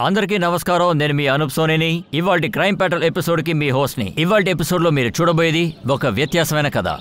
అందరికీ నమస్కారం. నేను మీ అనూప్ సోనేని. ఇవాల్టి క్రైమ్ పెట్రోల్ ఎపిసోడ్ కి మీ హోస్ట్ ని. ఇవాల్టి ఎపిసోడ్ లో మీరు చూడబోయేది ఒక వ్యత్యాసమైన కథ.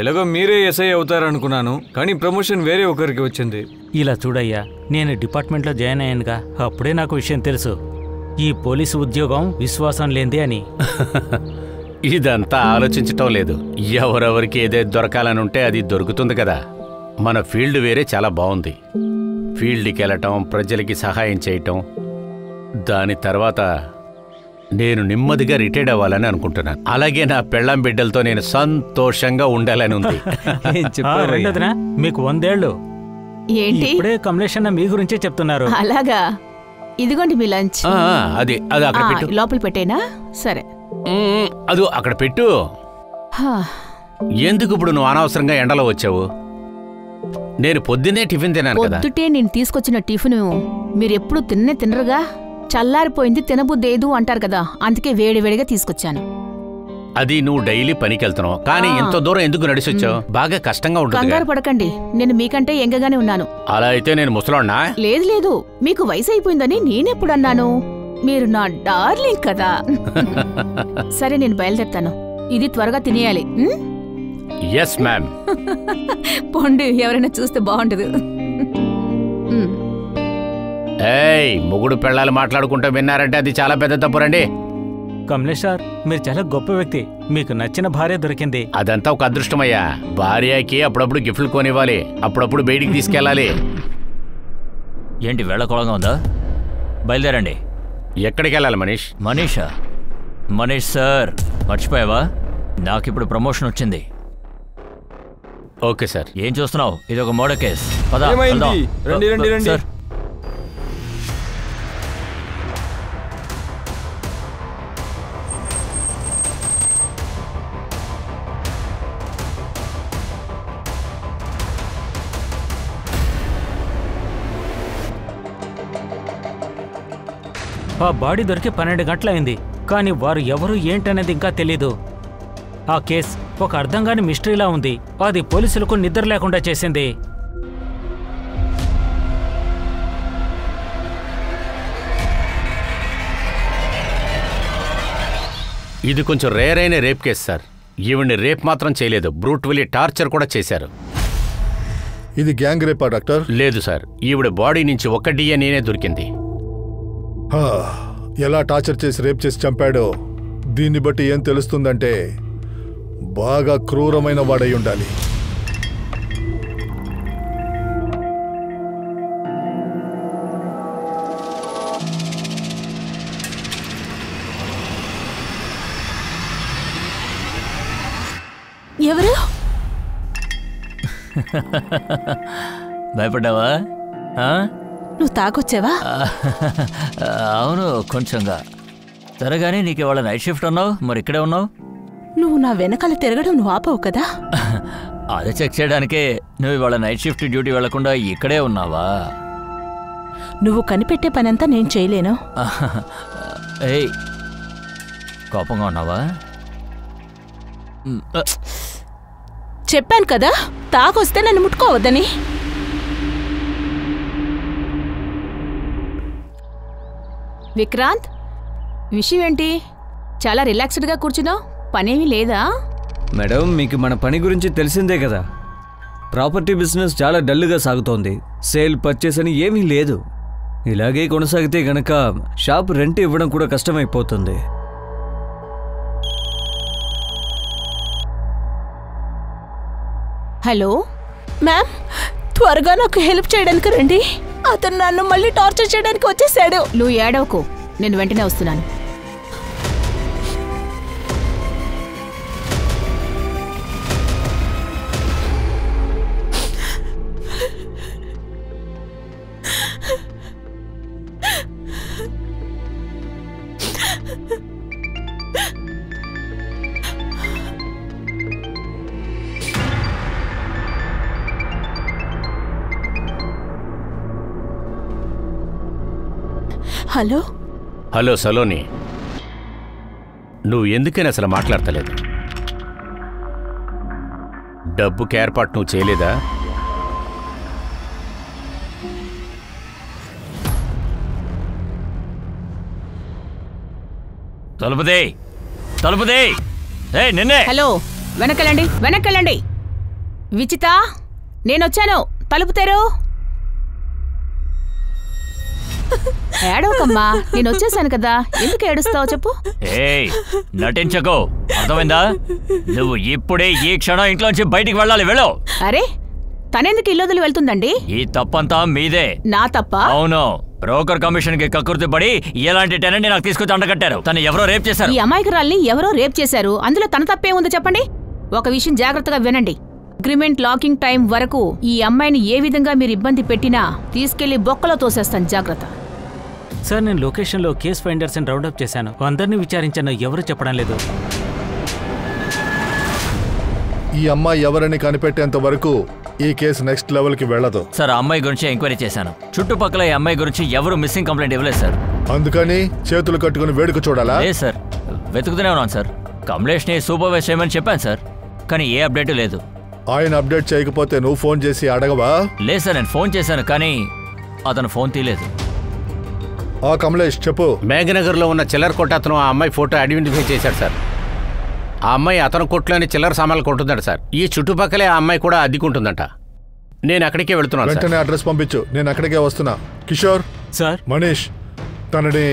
ఎలాగో మీరే ఎస్ఐ అవుతారనుకున్నాను, కానీ ప్రమోషన్ వేరే ఒకరికి వచ్చింది. ఇలా చూడయ్యా, నేను డిపార్ట్మెంట్లో జాయిన్ అయ్యానుగా, అప్పుడే నాకు విషయం తెలుసు. ఈ పోలీసు ఉద్యోగం విశ్వాసం లేనిది అని. ఇదంతా ఆలోచించటం లేదు. ఎవరెవరికి ఏదైతే దొరకాలని ఉంటే అది దొరుకుతుంది కదా. మన ఫీల్డ్ వేరే చాలా బాగుంది. ఫీల్డ్కి వెళ్ళటం, ప్రజలకి సహాయం చేయటం. దాని తర్వాత నేను నెమ్మదిగా రిటైర్డ్ అవ్వాలని అనుకుంటున్నాను. అలాగే నా పెళ్ళాం బిడ్డలతో నేను సంతోషంగా ఉండాలని ఉంది. మీకు 100 ఏళ్ళు. ఏంటి ఇప్పుడే కమలేష్ అన్న మీ గురించే చెప్తున్నారు. అలాగా? ఇదిగోండి మీ లంచ్. అది అక్కడ పెట్టు. లోపల పెట్టేనా? సరే, అది అక్కడ పెట్టు. ఎందుకు ఇప్పుడు నువ్వు అనవసరంగా ఎండలో వచ్చావు? నేను పొద్దున్నే టిఫిన్ తిన్నాను కదా. పొద్దుటే నేను తీసుకొచ్చిన టిఫిన్ మీరెప్పుడు తినరుగా. చల్లారిపోయింది, తినబుద్దేదు అంటారు కదా, అందుకే వేడివేడిగా తీసుకొచ్చాను. అది నువ్వు డైలీ పనికి వెళ్తున్నావు, కానీ ఇంత దూరం ఎందుకు నడిచొచ్చావు? బాగా కష్టంగా ఉంటుంది. కంగారు పడకండి, నేను మీకంటే యంగగానే ఉన్నాను. అలా అయితే నేను ముసలోడ్నా? లేదు లేదు, మీకు వయసు అయిపోయిందని నేనెప్పుడన్నాను? మీరు నా డార్లింగ్ కదా. సరే, నేను బయలుదేరుతాను. ఇది త్వరగా తినేయాలి. Yes ma'am. పొండి, ఎవరైనా చూస్తే బాగుండదు. ఏయ్, మొగుడు పెళ్ళాలు మాట్లాడుకుంటూ విన్నారంటే అది చాలా పెద్ద తప్పు. రండి. కమలేష్ సార్, మీరు చాలా గొప్ప వ్యక్తి. మీకు నచ్చిన భార్య దొరికింది. అదంతా ఒక అదృష్టమయ్యా. భార్యకి అప్పుడప్పుడు గిఫ్ట్లు కొనివ్వాలి, అప్పుడప్పుడు బయటికి తీసుకెళ్ళాలి. ఏంటి వేళకోళంగా ఉందా? బయలుదేరండి. ఎక్కడికి వెళ్ళాలి మనీష్? మనీషా? మనీష్ సార్, మర్చిపోయావా? నాకిప్పుడు ప్రమోషన్ వచ్చింది. Okay sir. ఏం చూస్తున్నావు? ఇది ఒక మర్డర్ కేస్. రండి రండి రండి. సార్, ఆ బాడీ దొరికి 12 గంటలైంది, కానీ వారు ఎవరు ఏంటనేది ఇంకా తెలీదు. ఆ కేస్ ఒక అర్థం కాని మిస్టరీలా ఉంది. అది పోలీసులకు నిద్ర లేకుండా చేసింది. ఇది కొంచెం రేర్ అయిన రేప్ కేసు సార్. ఈవిడ్ని రేప్ మాత్రం చేయలేదు, బ్రూట్వల్లీ టార్చర్ కూడా చేశారు. ఇది గ్యాంగ్ రేపా డాక్టర్? లేదు సార్, ఈవిడ బాడీ నుంచి ఒక DNA దొరికింది. ఎలా టార్చర్ చేసి రేప్ చేసి చంపాడో దీన్ని బట్టి ఏం తెలుస్తుందంటే బాగా క్రూరమైన వాడై ఉండాలి. ఎవరు? భయపడ్డావా? నువ్వు తాగొచ్చావా? అవును, కొంచెంగా. సరేగాని నీకు ఇవాళ నైట్ షిఫ్ట్ అన్నావు, మరి ఇక్కడే ఉన్నావు. నువ్వు నా వెనకాల తిరగడం నువ్వు ఆపవు కదా. అదే చెక్ చేయడానికే. నువ్వు ఇవాళ నైట్ షిఫ్ట్ డ్యూటీ వెళ్లకుండా ఇక్కడే ఉన్నావా? నువ్వు కనిపెట్టే పనంతా నేను చేయలేను. ఏయ్, కోపంగా ఉన్నావా? చెప్పాను కదా, తాగొస్తే నన్ను ముట్టుకోవద్దని. విక్రాంత్, విషయం ఏంటి? చాలా రిలాక్స్డ్గా కూర్చున్నావు, పనేమీ లేదా? మేడం, మీకు మన పని గురించి తెలిసిందే కదా. ప్రాపర్టీ బిజినెస్ చాలా డల్గా సాగుతోంది. సేల్ పర్చేస్ అని ఏమీ లేదు. ఇలాగే కొనసాగితే గనక షాప్ రెంట్ ఇవ్వడం కూడా కష్టమైపోతుంది. హలో మ్యామ్, త్వరగా నాకు హెల్ప్ చేయడానికి రండి. అతను నన్ను మళ్ళీ టార్చర్ చేయడానికి వచ్చేసాడు. నువ్వు ఏడవకు, నేను వెంటనే వస్తున్నాను. హలో హలో సలోని, నువ్వు ఎందుకని అసలు మాట్లాడతలేదు? డబ్బుకి ఏర్పాటు నువ్వు చేయలేదా? తలుపుదే, తలుపుదే. నిన్నే. హలో, వెనక్కెళ్ళండి. విచిత, నేనొచ్చాను, తలుపు తెరు. ఏడవకమ్మా, నేను వచ్చేసాను కదా, ఎందుకు ఏడుస్తావు చెప్పు. నటించకో, అర్థమైందా? నువ్వు ఇప్పుడే ఈ క్షణం ఇంట్లోంచి బయటికి వెళ్ళాలి. వెళ్ళు. అరే, తనెందుకు ఇల్లొదిలి వెళ్తుందండి? ఈ తప్పంతా మీదే. నా తప్ప? అవును. బ్రోకర్ కమిషన్ కి కక్కుర్తి పడి ఎలాంటి టెనెంట్ నాకు తీసుకొచ్చి అండకట్టారు. తను ఎవరో రేప్ చేశారు. ఈ అమాయకురాల్ని ఎవరో రేప్ చేశారు. అందులో తన తప్పే ఉందో చెప్పండి. ఒక విషయం జాగ్రత్తగా వినండి. అగ్రిమెంట్ లాకింగ్ టైం వరకు ఈ అమ్మాయిని ఏ విధంగా మీరు ఇబ్బంది పెట్టినా తీసుకెళ్లి బొక్కలో తోసేస్తాను, జాగ్రత్త. సార్, నేను లొకేషన్లో కేస్ ఫైండర్స్ ని రౌండప్ చేశాను. అందరినీ విచారించాను, ఎవరు చెప్పడం లేదు. ఈ అమ్మాయి ఎవరని కనిపెట్టేంత వరకు ఈ కేసు నెక్స్ట్ లెవెల్ కి వెళ్ళదు. సార్, ఆ అమ్మాయి గురించి ఎంక్వైరీ చేశాను. చుట్టుపక్కల ఈ అమ్మాయి గురించి ఎవరు మిస్సింగ్ కంప్లైంట్ ఇవ్వలేదు సార్. అందుకని చేతులు కట్టుకుని వేడుక చూడాలా? లేదు సార్, వెతుకుతూనే ఉన్నాను సార్. కమలేష్ ని సూపర్వైజ్ చేయమని చెప్పాను సార్, కానీ ఏ అప్డేట్ లేదు. ఆయన అప్డేట్ చేయకపోతే నువ్వు ఫోన్ చేసి అడగవా? లేదు సార్, నేను ఫోన్ చేశాను కానీ అతను ఫోన్ తీయలేదు. కమలేష్ చెప్పు. మేఘనగర్లో ఉన్న చిల్లర కొట్టు అతను ఆ అమ్మాయి ఫోటో ఐడెంటిఫై చేశాడు సార్. ఆ అమ్మాయి అతను కొట్టులోని చిల్లర సామాన్లు కొంటుందట సార్. ఈ చుట్టుపక్కలే ఆ అమ్మాయి కూడా అద్దెకుంటుందంట. నేను అక్కడికే వెళ్తున్నాను. వెంటనే అడ్రస్ పంపించు, నేను అక్కడికే వస్తున్నా. కిషోర్ సార్, మనీష్, తనని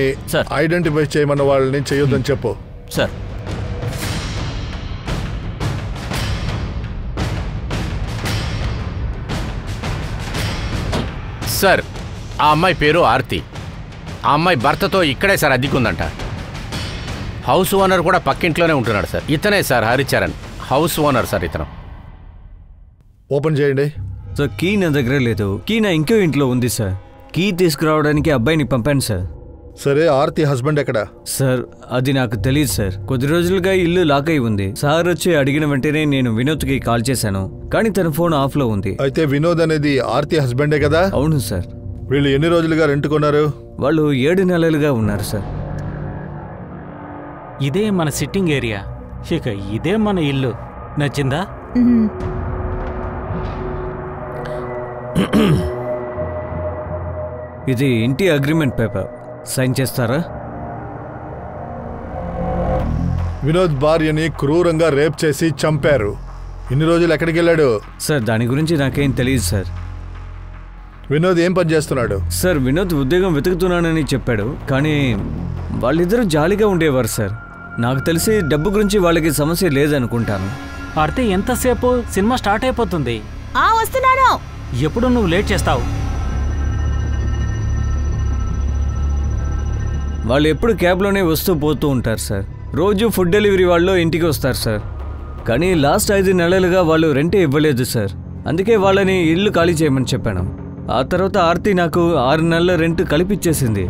ఐడెంటిఫై చేయమన్న వాళ్ళని చేయొద్దని చెప్పు. సార్. సార్, ఆ అమ్మాయి పేరు ఆర్తి. ఆ అమ్మాయి భర్తతో ఇక్కడే సార్ అద్దెకుందంట. హౌస్ ఓనర్ కూడా పక్కింట్లోనే ఉంటున్నాడు సార్. ఇతనే sir Haricharan, house owner sir. ఇతను ఓపెన్ చేయండి. సార్, కీ నా దగ్గర లేదు. కీ నా ఇంకో ఇంట్లో ఉంది సార్. కీ తీసుకురావడానికి అబ్బాయిని పంపాను సార్. సరే, ఆర్తి హస్బెండ్ ఎక్కడ? సార్, అది నాకు తెలియదు సార్. కొద్ది రోజులుగా ఇల్లు లాక్ అయి ఉంది. సార్ వచ్చి అడిగిన వెంటనే నేను వినోద్కి కాల్ చేశాను, కానీ తన ఫోన్ ఆఫ్లో ఉంది. అయితే వినోద్ అనేది ఆర్తి హస్బెండే కదా? అవును సార్. వీళ్ళు ఎన్ని రోజులుగా రెంట్ కొన్నారు? వాళ్ళు 7 నెలలుగా ఉన్నారు సార్. ఇదే మన సిట్టింగ్ ఏరియా. ఇక ఇదే మన ఇల్లు. నచ్చిందా? ఇది ఇంటి అగ్రిమెంట్ పేపర్. సైన్ చేస్తారా? వినోద్ భార్యని క్రూరంగా రేప్ చేసి చంపారు. ఇన్ని రోజులు ఎక్కడికి వెళ్ళాడు? సార్, దాని గురించి నాకేం తెలియదు సార్. వినోద్ ఏం పని చేస్తున్నాడు? సార్, వినోద్ ఉద్యోగం వెతుకుతున్నానని చెప్పాడు, కానీ వాళ్ళిద్దరూ జాలీగా ఉండేవారు సార్. నాకు తెలిసి డబ్బు గురించి వాళ్ళకి సమస్య లేదనుకుంటాను. ఆర్తి, ఎంతసేపు? సినిమా స్టార్ట్ అయిపోతుంది. వస్తున్నాను. ఎప్పుడు నువ్వు లేట్ చేస్తావు? వాళ్ళు ఎప్పుడు క్యాబ్లోనే వస్తూ పోతూ ఉంటారు సార్. రోజు ఫుడ్ డెలివరీ వాళ్ళు ఇంటికి వస్తారు సార్. కానీ లాస్ట్ 5 నెలలుగా వాళ్ళు రెంటే ఇవ్వలేదు సార్. అందుకే వాళ్ళని ఇల్లు ఖాళీ చేయమని చెప్పాను. ఆ తర్వాత ఆర్తి నాకు 6 నెలల రెంట్ కలిపిచ్చేసింది.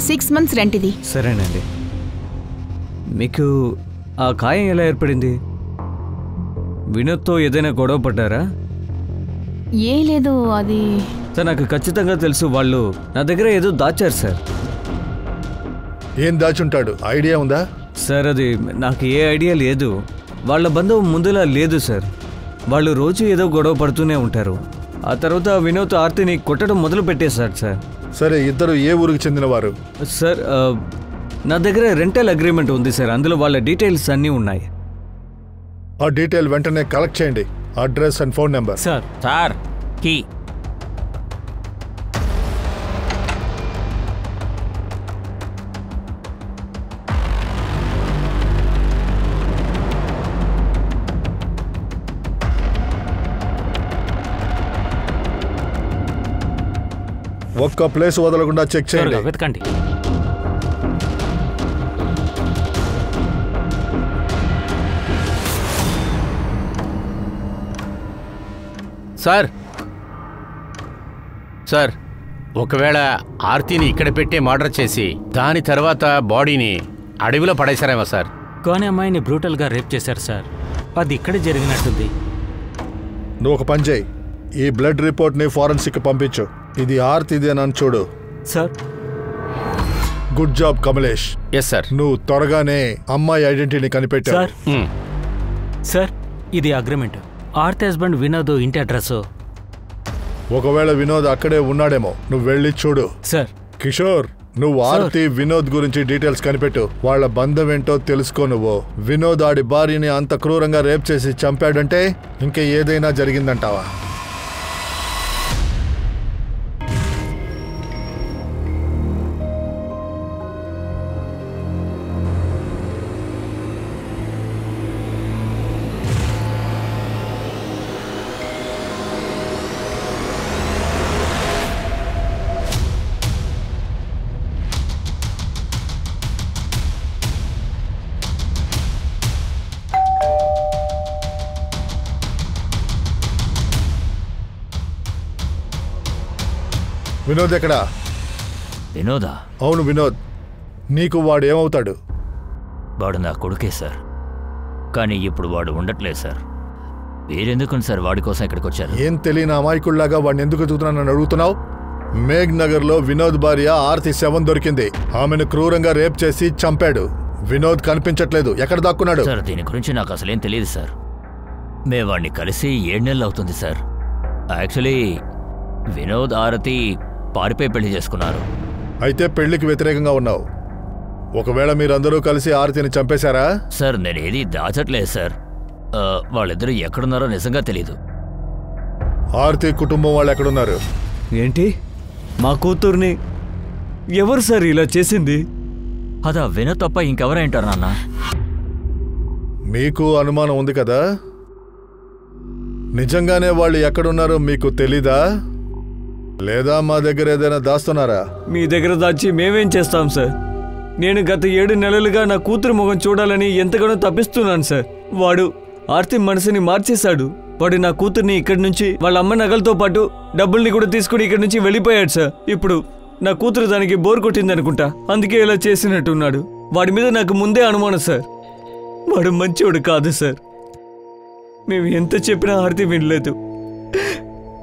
6 months రెంట్ ఇది. సరేనండి. మీకు ఆ ఖాయం ఎలా ఏర్పడింది? వినోద్తో ఏదైనా గొడవ పడ్డారా? ఏ లేదు, అది సార్ నాకు ఖచ్చితంగా తెలుసు. వాళ్ళు నా దగ్గర ఏదో దాచారు సార్. ఏం దాచుంటాడు? ఐడియా ఉందా? సార్, అది నాకు ఏ ఐడియా లేదు. వాళ్ళ బంధం ముందులా లేదు సార్. వాళ్ళు రోజు ఏదో గొడవ పడుతూనే ఉంటారు. ఆ తర్వాత వినోద్ ఆర్తిని కొట్టడం మొదలు పెట్టేశారు సార్. సరే, ఇద్దరు ఏ ఊరికి చెందినవారు? సార్, నా దగ్గర రెంటల్ అగ్రిమెంట్ ఉంది సార్. అందులో వాళ్ళ డీటెయిల్స్ అన్నీ ఉన్నాయి. ఆ డీటెయిల్ వెంటనే కలెక్ట్ చేయండి. Address and phone number. Sir. Sir, కీ ఒక్క ప్లేస్ వదలకుండా చెక్ చేయండి. వెతకండి. సార్ సార్ ఒకవేళ ఆర్తిని ఇక్కడ పెట్టే మర్డర్ చేసి దాని తర్వాత బాడీని అడవిలో పడేశారేమో సార్. కానీ అమ్మాయిని బ్రూటల్గా రేప్ చేశారు సార్. అది ఇక్కడే జరిగినట్టుంది. నువ్వు ఒక పని చేయి, ఈ బ్లడ్ రిపోర్ట్ని ఫారెన్సిక్ పంపించు. ఇది ఆర్తిదేనని చూడు. Sir. Good job Kamlesh. Yes sir. నువ్వు త్వరగానే అమ్మాయి ఐడెంటిటీని కనిపెట్టావు. సార్ సార్ ఇది అగ్రిమెంట్. ఆర్తి హస్బెండ్ వినోద్ ఇంటి అడ్రస్. ఒకవేళ వినోద్ అక్కడే ఉన్నాడేమో, నువ్వు వెళ్ళి చూడు. సార్. కిషోర్, నువ్వు ఆర్తి వినోద్ గురించి డీటెయిల్స్ కనిపెట్టు. వాళ్ళ బంధం ఏంటో తెలుసుకో. నువ్వు వినోద్ ఆడి భార్యని అంత క్రూరంగా రేప్ చేసి చంపాడంటే ఇంకా ఏదైనా జరిగిందంటావా? వినోద్ ఎక్కడా? వినోదా? అవును వినోద్. నీకు వాడు ఏమవుతాడు? వాడు నా కొడుకే సార్. కానీ ఇప్పుడు వాడు ఉండట్లేదు సార్. మీరెందుకు సార్ వాడి కోసం ఇక్కడికి వచ్చారు? ఏం తెలియని అమాయకుల్లాగా వాడిని ఎందుకు చూస్తున్నానని అడుగుతున్నావు? మేఘ్ నగర్లో వినోద్ భార్య ఆర్తి శవం దొరికింది. ఆమెను క్రూరంగా రేప్ చేసి చంపాడు. వినోద్ కనిపించట్లేదు. ఎక్కడ దాక్కున్నాడు? సార్ దీని గురించి నాకు అసలేం తెలియదు సార్. మేము వాడిని కలిసి 7 నెలలు అవుతుంది సార్. యాక్చువల్లీ వినోద్ ఆరతి పారిపోయి పెళ్లి చేసుకున్నారు. అయితే పెళ్లికి వ్యతిరేకంగా ఉన్నావు. ఒకవేళ మీరందరూ కలిసి ఆరతిని చంపేశారా? సార్ నేను ఏది దాచట్లేదు సార్. వాళ్ళిద్దరూ ఎక్కడున్నారో నిజంగా తెలీదు. ఆరతి కుటుంబం వాళ్ళు ఎక్కడున్నారు? ఏంటి? మా కూతుర్ని ఎవరు సార్ ఇలా చేసింది? అదా వినోద్ తప్ప ఇంకెవరైంటారు నాన్న? మీకు అనుమానం ఉంది కదా? నిజంగానే వాళ్ళు ఎక్కడున్నారో మీకు తెలీదా? లేదా మా దగ్గర ఏదైనా దాస్తున్నారా? మీ దగ్గర దాచి మేమేం చేస్తాం సార్? నేను గత 7 నెలలుగా నా కూతురు ముఖం చూడాలని ఎంతగానో తప్పిస్తున్నాను సార్. వాడు ఆర్తి మనసుని మార్చేశాడు. వాడు నా కూతుర్ని ఇక్కడి నుంచి వాళ్ళ అమ్మ నగలతో పాటు డబ్బుల్ని కూడా తీసుకుని ఇక్కడి నుంచి వెళ్ళిపోయాడు సార్. ఇప్పుడు నా కూతురు దానికి బోర్ కొట్టింది అనుకుంటా, అందుకే ఇలా చేసినట్టున్నాడు. వాడి మీద నాకు ముందే అనుమానం సార్. వాడు మంచివాడు కాదు సార్. మేము ఎంత చెప్పినా ఆర్తి వినలేదు.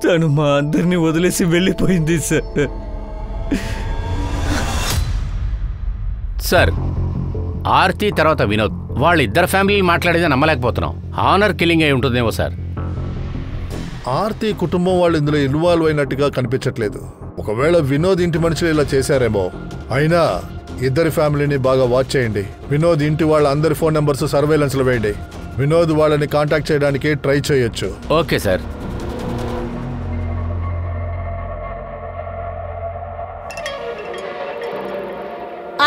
తను మా అందరినీ వదిలేసి వెళ్ళిపోయింది సార్. సార్ ఆర్తి తర్వాత వినోద్ వాళ్ళిద్దరు ఫ్యామిలీని మాట్లాడేది నమ్మలేకపోతున్నాం. హానర్ కిల్లింగ్ అయి ఉంటుందేమో సార్. ఆర్తి కుటుంబం వాళ్ళు ఇందులో ఇన్వాల్వ్ అయినట్టుగా కనిపించట్లేదు. ఒకవేళ వినోద్ ఇంటి మనుషులు ఇలా చేశారేమో. అయినా ఇద్దరి ఫ్యామిలీని బాగా వాచ్ చేయండి. వినోద్ ఇంటి వాళ్ళ అందరి ఫోన్ నెంబర్స్ సర్వేలెన్స్ లో వేయండి. వినోద్ వాళ్ళని కాంటాక్ట్ చేయడానికి ట్రై చేయొచ్చు. Okay sir.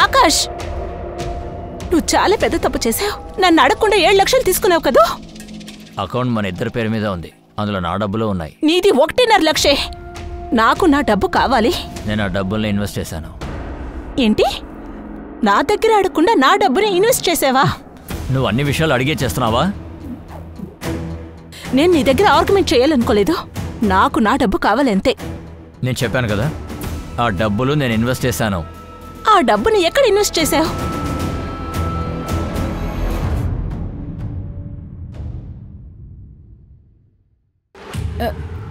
ఆకాష్, నువ్వు చాలా పెద్ద తప్పు చేశావు. నన్ను అడగకుండా 7 లక్షలు తీసుకున్నావు కదా? అకౌంట్ మన ఇద్దరి పేరు మీద ఉంది. అందులో నా డబ్బులు ఉన్నాయి. నీది 1.5 లక్షే. నాకు నా డబ్బు కావాలి. నేను ఆ డబ్బుల్ని ఇన్వెస్ట్ చేశాను. ఏంటి? నా దగ్గర అడగకుండా నా డబ్బుని ఇన్వెస్ట్ చేసావా? నువ్వు అన్ని విషయాలు అడిగే చేస్తున్నావా? నేను నీ దగ్గర ఆర్గ్యుమెంట్ చేయాలనుకోలేదు. నాకు నా డబ్బు కావాలంతే. నేను చెప్పాను కదా, ఆ డబ్బులు నేను ఇన్వెస్ట్ చేశాను. ఆ డబ్బుని ఎక్కడ ఇన్వెస్ట్ చేశావు?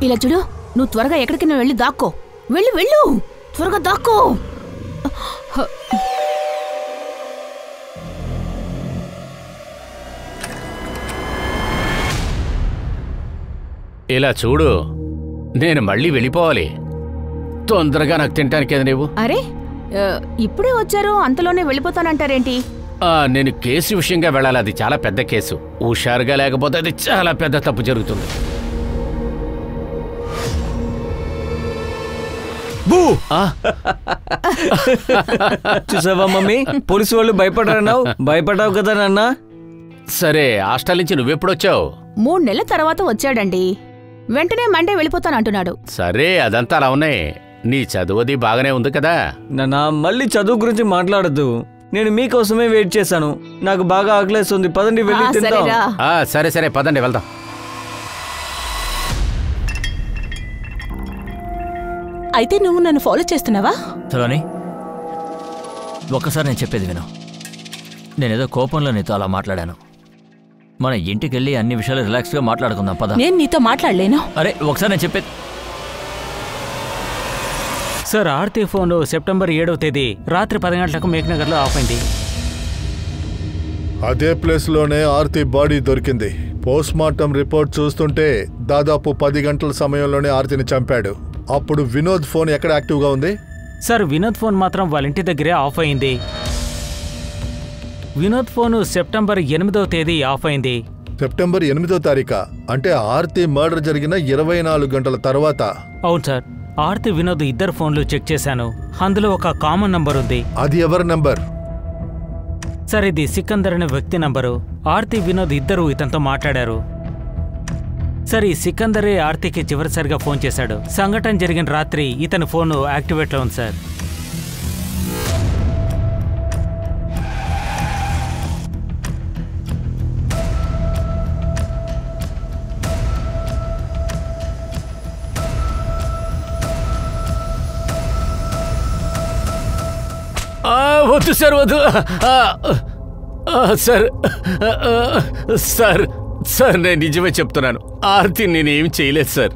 ఇలా చూడు, నువ్వు త్వరగా ఎక్కడికైనా వెళ్ళి దాక్కో. వెళ్ళు వెళ్ళు, త్వరగా దాక్కో. ఇలా చూడు, నేను మళ్ళీ వెళ్ళిపోవాలి. తొందరగా నాకు తినటానికి ఏది నీవు? అరే ఇప్పుడే వచ్చారు, అంతలోనే వెళ్ళిపోతానంటారేంటి? నేను కేసు విషయంగా వెళ్ళాలి. అది చాలా పెద్ద కేసు. హుషారుగా లేకపోతే అది చాలా పెద్ద తప్పు జరుగుతుంది. చూసావా మమ్మీ, పోలీసు వాళ్ళు భయపడ్డారన్నావు. భయపడ్డావు కదా నాన్న. సరే, హాస్టల్ నుంచి నువ్వెప్పుడొచ్చావు? 3 నెలల తర్వాత వచ్చాడండి. వెంటనే మండే వెళ్ళిపోతానంటున్నాడు. సరే, అదంతా అలా ఉన్నాయి. నీ చదువుది బాగానే ఉంది కదా? నాన్న మళ్ళీ చదువు గురించి మాట్లాడద్దు. నేను మీకోసమే వెయిట్ చేశాను. నాకు బాగా ఆకలేస్తుంది. పదండి వెళ్ళి తిందాం. సరే సరే పదండి వెళ్దాం. అయితే నువ్వు నన్ను ఫాలో చేస్తున్నావా? సలోని, ఒక్కసారి నేను చెప్పేది విను. నేనేదో కోపంలో నీతో అలా మాట్లాడాను. మన ఇంటికి వెళ్ళి అన్ని విషయాలు రిలాక్స్గా మాట్లాడుకుందాం పద. నేను నీతో మాట్లాడలేను. అరే ఒకసారి నేను చెప్పేది. సార్, ఆర్తి ఫోన్ సెప్టెంబర్ 7వ తేదీ రాత్రి 10 గంటలకు మేఘనగర్లో ఆఫ్ అయింది. అదే ప్లేస్లోనే ఆర్తి బాడీ దొరికింది. పోస్ట్ మార్టం రిపోర్ట్ చూస్తుంటే దాదాపు 10 గంటల సమయంలోనే ఆర్తిని చంపాడు. అప్పుడు వినోద్ ఫోన్ ఎక్కడ యాక్టివ్గా ఉంది? సార్, వినోద్ ఫోన్ మాత్రం వాళ్ళ ఇంటి దగ్గరే ఆఫ్ అయింది. వినోద్ ఫోను సెప్టెంబర్ 8వ తేదీ ఆఫ్ అయింది. సెప్టెంబర్ 8వ తారీఖా? అంటే ఆర్తి మర్డర్ జరిగిన 24 గంటల తర్వాత. అవును సార్, ఆర్తి వినోద్ ఇద్దరు ఫోన్లు చెక్ చేశాను. అందులో ఒక కామన్ నంబర్ ఉంది. అది ఎవరి నంబర్? సార్, ఇది సికందర్ అనే వ్యక్తి నంబరు. ఆర్తి వినోద్ ఇద్దరు ఇతనితో మాట్లాడారు. సార్, ఈ సికందరే ఆర్తికి చివరిసారిగా ఫోన్ చేశాడు. సంఘటన జరిగిన రాత్రి ఇతని ఫోను యాక్టివేట్లో ఉంది సార్. వద్దు సార్, వద్దు సార్. సార్ సార్ నేను నిజమే చెప్తున్నాను. ఆర్తి నేనేం చేయలేదు sir.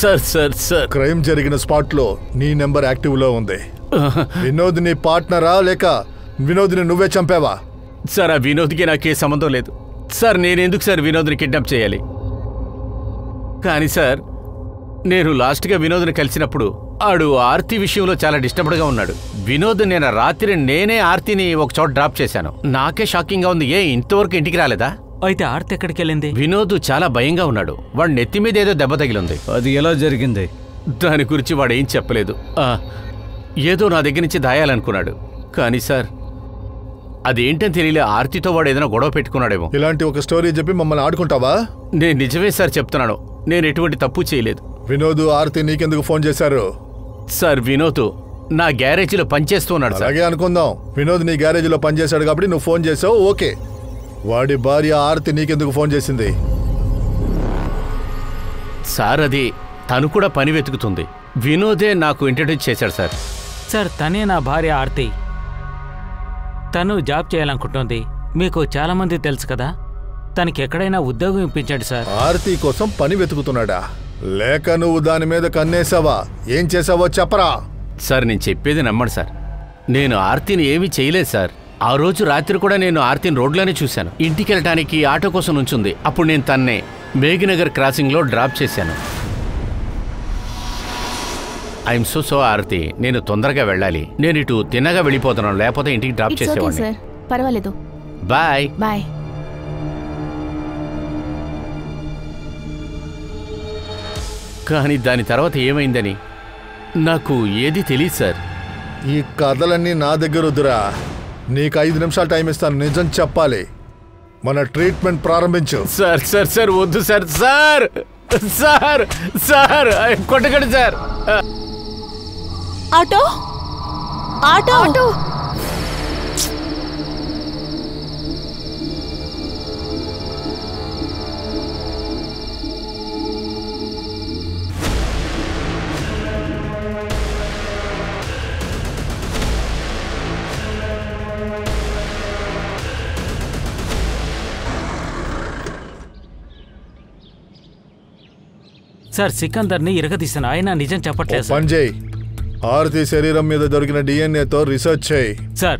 Sir sir sir crime జరిగిన స్పాట్ లో నీ నెంబర్ యాక్టివ్ లో ఉంది. వినోద్ నీ పార్ట్నరా లేక వినోద్ని నువ్వే చంపావా? సార్, ఆ వినోద్కి నాకే సంబంధం లేదు సార్. నేనెందుకు సార్ వినోద్ని కిడ్నాప్ చేయాలి? కానీ సార్, నేను లాస్ట్గా వినోద్ని కలిసినప్పుడు ఆడు ఆర్తి విషయంలో చాలా డిస్టర్బ్డ్గా ఉన్నాడు. వినోద్ నేను రాత్రి నేనే ఆర్తిని ఒక చోట డ్రాప్ చేశాను. నాకే షాకింగ్గా ఉంది. ఇంతవరకు ఇంటికి రాలేదా? అయితే ఆర్తి ఎక్కడికి వెళ్ళింది? వినోద్ చాలా భయంగా ఉన్నాడు. వాడు నెత్తి మీద ఏదో దెబ్బ తగిలింది. అది ఎలా జరిగింది? దాని గురించి వాడు ఏం చెప్పలేదు. ఏదో నా దగ్గర నుంచి దాయాలనుకున్నాడు. కానీ సార్, అదేంటని తెలియలే. ఆర్తితో వాడు ఏదైనా గొడవ పెట్టుకున్నాడేమో. ఇలాంటి ఒక స్టోరీ చెప్పి మమ్మల్ని ఆడుకుంటావా? నేను నిజమే సార్ చెప్తున్నాను. నేను ఎటువంటి తప్పు చేయలేదు. వినోద్ ఆర్తి నీకెందుకు ఫోన్ చేశారు? సార్, వినోద్ నా గ్యారేజీలో పనిచేస్తున్నాడు. అలాగే అనుకుందాం. వినోద్ నీ గ్యారేజీలో పనిచేశాడు కాబట్టి నువ్వు ఫోన్ చేసావు, ఓకే. వాడి భార్య ఆర్తి నీకెందుకు ఫోన్ చేసింది? సార్, అది తను కూడా పని వెతుకుతుంది. వినోదే నాకు ఇంట్రడ్యూస్ చేశాడు సార్. సార్, తనే నా భార్య ఆర్తి. తను జాబ్ చేయాలనుకుంటుంది. మీకు చాలా మంది తెలుసు కదా. తనకి ఎక్కడైనా ఉద్యోగం ఇప్పించండి సార్. ఆర్తి కోసం పని వెతుకుతున్నాడా? లేక నువ్వు దాని మీద కన్నేసావా? ఏం చేసావో చెప్పరా? సార్, నేను చెప్పేది నమ్మండి సార్. నేను ఆర్తిని ఏమీ చేయలేదు సార్. ఆ రోజు రాత్రి కూడా నేను ఆర్తిని రోడ్లోనే చూశాను. ఇంటికి వెళ్ళటానికి ఆటో కోసం నుంచుంది. అప్పుడు నేను తన్నే మేఘనగర్ క్రాసింగ్లో డ్రాప్ చేశాను. ఐఎమ్ సో ఆర్తి, నేను తొందరగా వెళ్ళాలి. నేను ఇటు తిన్నగా వెళ్ళిపోతున్నాను, లేకపోతే ఇంటికి డ్రాప్ చేసేవాడిని. పర్వాలేదు. Bye bye. కానీ దాని తర్వాత ఏమైందని నాకు ఏది తెలియదు సార్. ఈ కథలన్నీ నా దగ్గర వద్దురా. నీకు 5 నిమిషాలు టైం ఇస్తాను. నిజం చెప్పాలి. మన ట్రీట్మెంట్ ప్రారంభించు. సార్ సార్ సార్ వద్దు సార్. సార్ సార్ సార్ కొట్టకండి sir. Auto auto auto. Sir, సికందర్ని ఇరగదీశాను. ఆయన నిజం చెప్పట్లేదు. పని చేయి. ఆర్తి శరీరం మీద దొరికిన డిఎన్ఏతో రీసెర్చ్ చేయి. సార్,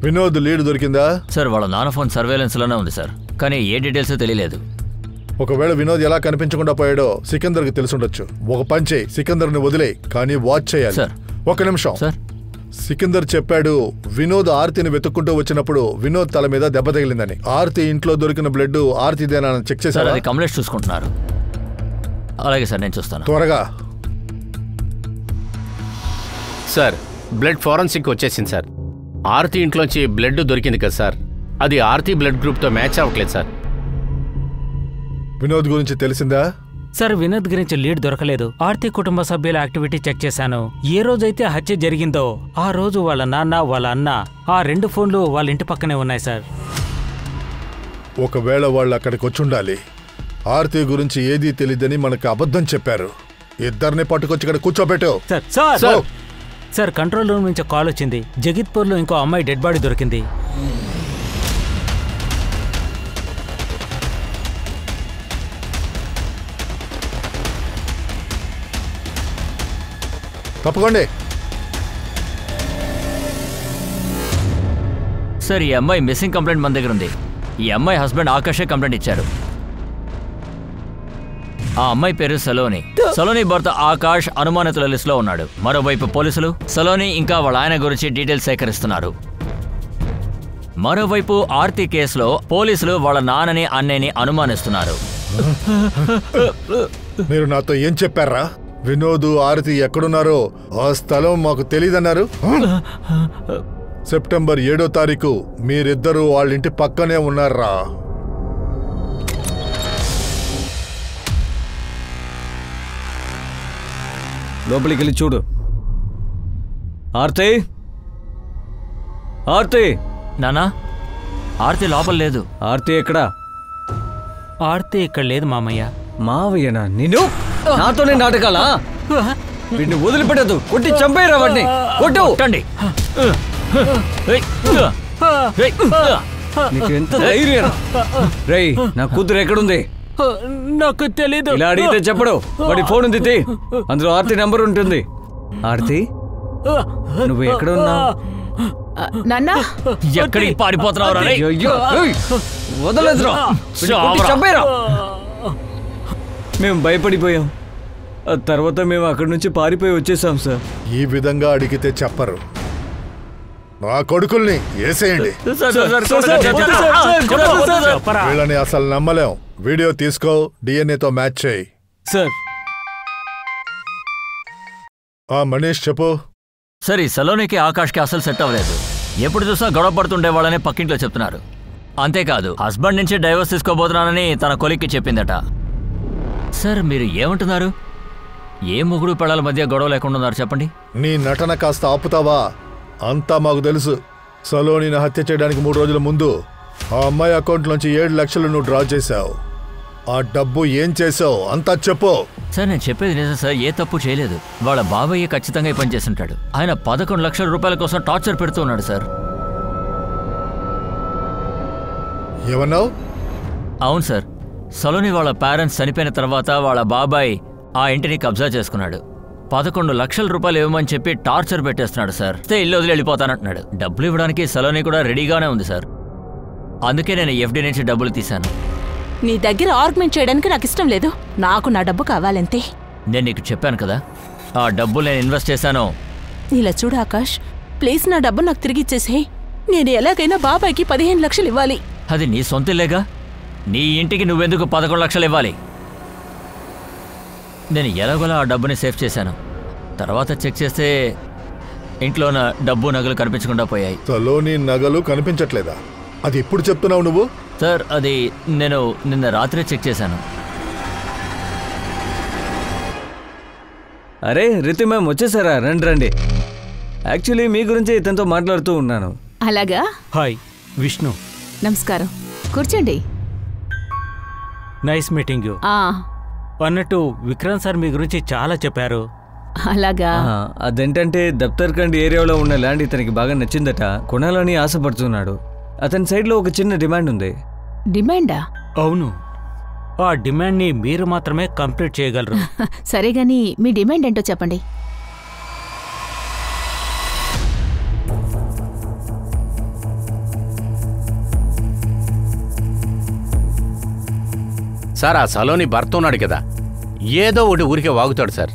వినోద్ లీడ్ దొరికిందా? సార్, వాళ్ళ నాన్న ఫోన్ సర్వేలెన్స్లోనే ఉంది సార్. కానీ ఏ డీటెయిల్స్ తెలియలేదు. ఒకవేళ వినోద్ ఎలా కనిపించకుండా పోయాడో సికందర్కి తెలుసుండొచ్చు. ఒక పని చేయి, సికందర్ని వదిలే, కానీ వాచ్ చేయాలి. సార్. ఒక నిమిషం సార్. సికందర్ చెప్పాడు వినోద్ ఆర్తిని వెతుక్కుంటూ వచ్చినప్పుడు వినోద్ తల మీద దెబ్బ తగిలిందని. ఆర్తి ఇంట్లో దొరికిన బ్లడ్ ఆర్తిదేనా చెక్ చేశారు. అది కమలేష్ చూసుకుంటున్నారు. అలాగే సార్, నేను చూస్తాను. త్వరగా. సార్, బ్లడ్ ఫోరెన్సిక్ వచ్చేసింది సార్. ఆర్తి ఇంట్లోంచి బ్లడ్ దొరికింది కదా సార్. అది ఆర్తి బ్లడ్ గ్రూప్తో మ్యాచ్ అవ్వట్లేదు సార్. వినోద్ గురించి తెలిసిందా? సార్ వినోద్ గురించి లీడ్ దొరకలేదు. ఆర్తి కుటుంబ సభ్యుల యాక్టివిటీ చెక్ చేశాను. ఏ రోజైతే హత్య జరిగిందో ఆ రోజు వాళ్ళ నాన్న వాళ్ళ అన్న ఆ 2 ఫోన్లు వాళ్ళ ఇంటి పక్కనే ఉన్నాయి సార్. ఒకవేళ వాళ్ళు అక్కడికి వచ్చుండాలి. ఆర్తి గురించి ఏదీ తెలియదని మనకు అబద్ధం చెప్పారు. ఇద్దరిని పట్టుకొచ్చి ఇక్కడ కూర్చోబెట్టు. సార్ కంట్రోల్ రూమ్ నుంచి కాల్ వచ్చింది. జగిత్పూర్లో ఇంకో అమ్మాయి డెడ్ బాడీ దొరికింది. తప్పకోండి సార్. ఈ అమ్మాయి మిస్సింగ్ కంప్లైంట్ మన దగ్గర ఉంది. ఈ అమ్మాయి హస్బెండ్ ఆకాషే కంప్లైంట్ ఇచ్చారు. ఆ అమ్మాయి పేరు సలోని. సలోని భర్త ఆకాష్ అనుమానితుల లిస్టులో ఉన్నాడు. మరోవైపు పోలీసులు సలోని ఇంకా వాళ్ళ ఆయన గురించి డీటెయిల్స్ సేకరిస్తున్నారు. మరోవైపు ఆర్తి కేసులో పోలీసులు వాళ్ళ నాన్నని అన్నయ్యని అనుమానిస్తున్నారు. మీరు నాతో ఏం చెప్పారా? వినోద్ ఆరతి ఎక్కడున్నారో ఆ స్థలం మాకు తెలీదన్నారు. సెప్టెంబర్ 7వ తారీఖు మీరిద్దరూ వాళ్ళ ఇంటి పక్కనే ఉన్నారా? లోపలికి వెళ్ళి చూడు. ఆర్తి, ఆర్తి. నానా, ఆర్తి లోపల లేదు. ఆర్తి ఎక్కడా? ఆర్తి ఇక్కడ లేదు మామయ్య. మావయ్యనా? నిన్ను నాతోనే నాటకాలా? వీడిని వదిలిపెట్టదు. కొట్టి చంపేరా వాడిని. కొట్టండి. నీకెంత ధైర్యం? రేయ్, నా కూతురు ఎక్కడుంది? నాకు తెలీదు. ఇలా అడిగితే చెప్పడు. వాడి ఫోన్ ఉంది, తీ. అందులో ఆర్తి నంబర్ ఉంటుంది. ఆర్తి, నువ్వు ఎక్కడున్నావు? నాన్నా, ఎక్కడికి పారిపోతున్నావు? వదలదురా. చంపేరా. మేము భయపడిపోయాం. ఆ తర్వాత మేము అక్కడి నుంచి పారిపోయి వచ్చేసాం సార్. ఈ విధంగా అడిగితే చెప్పరు. మా కొడుకుల్ని వేసేయండి. వీళ్ళని అసలు నమ్మలేం. వీడియో తీసుకో, డిఎన్ఏతో మ్యాచ్ చేయి. సార్. మనీష్ చెప్పు. సరే, సలోనికి ఆకాష్కి అసలు సెట్ అవ్వలేదు. ఎప్పుడు చూసా గొడవ పడుతుండే వాళ్ళని పక్కింట్లో చెప్తున్నారు. అంతేకాదు, హస్బెండ్ నుంచి డైవర్స్ తీసుకోబోతున్నానని తన కొలిక్కి చెప్పిందట. సార్, మీరు ఏమంటున్నారు? ఏ మొగుడు పెళ్ళాల మధ్య గొడవ లేకుండా ఉన్నారు చెప్పండి. నీ నటన కాస్త ఆపుతావా? అంతా మాకు తెలుసు. సలోనిని హత్య చేయడానికి 3 రోజుల ముందు ఆ అమ్మాయి అకౌంట్లోంచి 7 లక్షలు నువ్వు డ్రా చేశావు. ఆ డబ్బు ఏం చేసావు అంతా చెప్పు. సార్, నేను చెప్పేది నిజం సార్. ఏ తప్పు చేయలేదు. వాళ్ళ బాబాయ్య ఖచ్చితంగా ఈ పని చేస్తుంటాడు. ఆయన 11 లక్షల రూపాయల కోసం టార్చర్ పెడుతూ ఉన్నాడు సార్. ఏమన్నావు? అవును సార్. సలోని వాళ్ళ పేరెంట్స్ చనిపోయిన తర్వాత వాళ్ళ బాబాయ్ ఆ ఇంటిని కబ్జా చేసుకున్నాడు. 11 లక్షల రూపాయలు ఇవ్వమని చెప్పి టార్చర్ పెట్టేస్తున్నాడు సార్. ఇల్లు వదిలి వెళ్ళిపోతానంటున్నాడు. డబ్బులు ఇవ్వడానికి సలోని కూడా రెడీగానే ఉంది సార్. అందుకే నేను ఎఫ్డీ నుంచి డబ్బులు తీశాను. నీ దగ్గర ఆర్గ్యుమెంట్ చేయడానికి నాకు ఇష్టం లేదు. నాకు నా డబ్బు కావాలంతే. నేను నీకు చెప్పాను కదా, ఆ డబ్బులు నేను ఇన్వెస్ట్ చేశాను. ఇలా చూడు ఆకాష్, ప్లీజ్ నా డబ్బు నాకు తిరిగి ఇచ్చేసేయ్. నేను ఎలాగైనా బాబాయ్కి 15 లక్షలు ఇవ్వాలి. అది నీ సొంతలేగా. నీ ఇంటికి నువ్వెందుకు 11 లక్షలు ఇవ్వాలి? నేను ఎలాగోలా ఆ డబ్బుని సేవ్ చేశాను. తర్వాత చెక్ చేస్తే ఇంట్లో నా డబ్బు నగలు కనిపించకుండా పోయాయి. సలోని నగలు కనిపించట్లేదా? అది ఇప్పుడు చెప్తున్నావు నువ్వు? సార్, అది నేను నిన్న రాత్రే చెక్ చేశాను. అరే రితి మ్యామ్ వచ్చేసారా? రండి రండి. యాక్చువల్లీ మీ గురించి ఇతనితో మాట్లాడుతూ ఉన్నాను. అలాగా? హాయ్ విష్ణు. నమస్కారం, కూర్చోండి. Nice meeting you. అన్నట్టు విక్రమ్ సార్ మీ గురించి చాలా చెప్పారు. అలాగా? అదేంటంటే దప్తర్ఖండ్ ఏరియాలో ఉన్న ల్యాండ్ ఇతనికి బాగా నచ్చిందట. కొనాలని ఆశపడుతున్నాడు. అతని సైడ్లో ఒక చిన్న డిమాండ్ ఉంది. డిమాండా? అవును. ఆ డిమాండ్ని మీరు మాత్రమే కంప్లీట్ చేయగలరు. సరే గాని మీ డిమాండ్ ఏంటో చెప్పండి. సార్, ఆ సలోని భర్త ఉన్నాడు కదా, ఏదో ఒకటి ఊరికే వాగుతాడు సార్.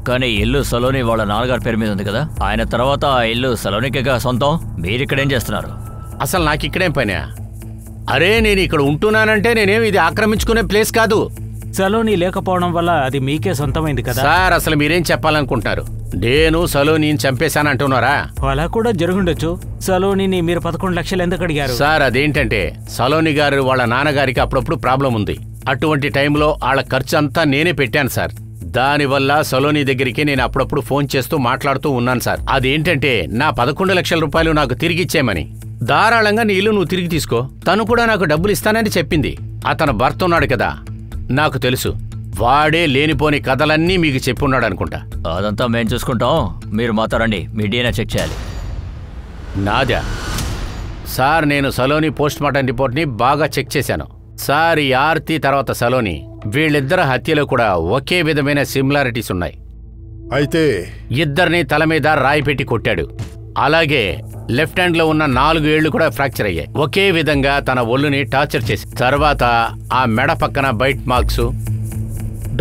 కానీ ఇల్లు సలోని వాళ్ళ నాన్నగారి పేరు మీద ఉంది కదా. ఆయన తర్వాత ఆ ఇల్లు సలోనికేగా సొంతం. మీరిక్కడేం చేస్తున్నారు? అసలు నాకు ఇక్కడేం పనా? అరే, నేను ఇక్కడ ఉంటున్నానంటే నేనేమి ఇది ఆక్రమించుకునే ప్లేస్ కాదు. సలోని లేకపోవడం వల్ల అది మీకే సొంతమైంది కదా. సార్, అసలు మీరేం చెప్పాలనుకుంటున్నారు? నేను సలోనిని చంపేశానంటున్నారా? అలా కూడా జరుగుండొచ్చు. సలోనిని మీరు 11 లక్షలు ఎందుకు అడిగారు? సార్, అదేంటంటే సలోని గారు వాళ్ళ నాన్నగారికి అప్పుడప్పుడు ప్రాబ్లం ఉంది. అటువంటి టైంలో వాళ్ళ ఖర్చు అంతా నేనే పెట్టాను సార్. దానివల్ల సలోని దగ్గరికి నేను అప్పుడప్పుడు ఫోన్ చేస్తూ మాట్లాడుతూ ఉన్నాను సార్. అదేంటంటే నా 11 లక్షల రూపాయలు నాకు తిరిగిచ్చేయమని. ధారాళంగా నీ ఇల్లు నువ్వు తిరిగి తీసుకో. తను కూడా నాకు డబ్బులు ఇస్తానని చెప్పింది. అతను భర్త ఉన్నాడు కదా, నాకు తెలుసు. వాడే లేనిపోని కథలన్నీ మీకు చెప్పున్నాడు అనుకుంటా. అదంతా మేము చూసుకుంటాం, మీరు మాతో రండి, మీ DNA చెక్ చేయాలి. నాదా సార్? నేను సలోని పోస్ట్ మార్టం రిపోర్ట్ని బాగా చెక్ చేశాను సార్. ఈ ఆర్తి తర్వాత సలోని వీళ్ళిద్దరి హత్యలో కూడా ఒకే విధమైన సిమిలారిటీస్ ఉన్నాయి. అయితే ఇద్దరిని తల మీద రాయి పెట్టి కొట్టాడు. అలాగే లెఫ్ట్ హ్యాండ్ లో ఉన్న 4 ఏళ్లు కూడా ఫ్రాక్చర్ అయ్యాయి. ఒకే విధంగా తన ఒళ్ళుని టార్చర్ చేసి తర్వాత ఆ మెడ పక్కన బైట్ మార్క్స్.